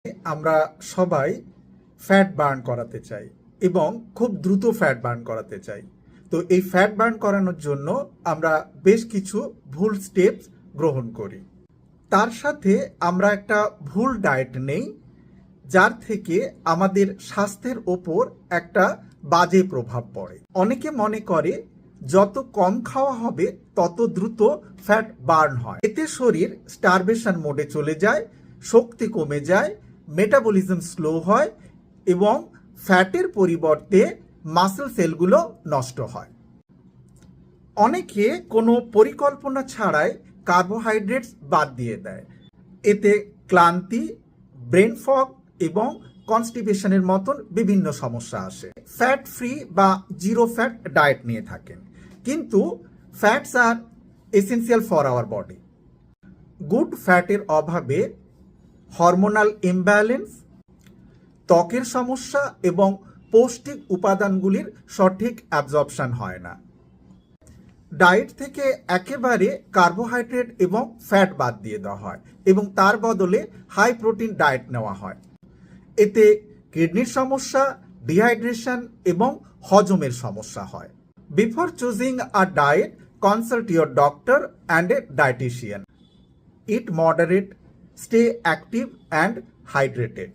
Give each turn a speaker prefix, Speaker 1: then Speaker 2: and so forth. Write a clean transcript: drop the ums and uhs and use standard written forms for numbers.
Speaker 1: আমরা সবাই fat burn করাতে চাই এবং খুব দ্রুত ফ্যাট বার্ন করাতে চাই। তো এই ফ্যাট বার্ন করানোর জন্য আমরা বেশ কিছু ভুল স্টেপস গ্রহণ করি। তার সাথে আমরা একটা ভুল ডায়েট নেই, যার থেকে আমাদের স্বাস্থ্যের ওপর একটা বাজে প্রভাব পড়ে। অনেকে মনে করে যত কম খাওয়া হবে তত দ্রুত ফ্যাট বার্ন হয়, এতে শরীর স্টারভেশন মোডে চলে যায়, শক্তি কমে যায়, মেটাবলিজম স্লো হয় এবং ফ্যাটের পরিবর্তে মাসল সেলগুলো নষ্ট হয়। অনেকে কোনো পরিকল্পনা ছাড়াই কার্বোহাইড্রেটস বাদ দিয়ে দেয়। এতে ক্লান্তি, ব্রেন ফগ এবং কনস্টিপেশনের মতন বিভিন্ন সমস্যা আসে। ফ্যাট ফ্রি বা জিরো ফ্যাট ডায়েট নিয়ে থাকেন, কিন্তু fats are essential for our body. Good ফ্যাটের অভাবে হরমোনাল ইমব্যালেন্স, ত্বকের সমস্যা এবং পৌষ্টিক উপাদানগুলির সঠিক অ্যাবজর্পশন হয় না। ডায়েট থেকে একেবারে কার্বোহাইড্রেট এবং ফ্যাট বাদ দিয়ে দেওয়া হয় এবং তার বদলে হাই প্রোটিন ডায়েট নেওয়া হয়। এতে কিডনির সমস্যা, ডিহাইড্রেশন এবং হজমের সমস্যা হয়। Before choosing a diet, consult your doctor and a dietician. It moderate, stay active and hydrated.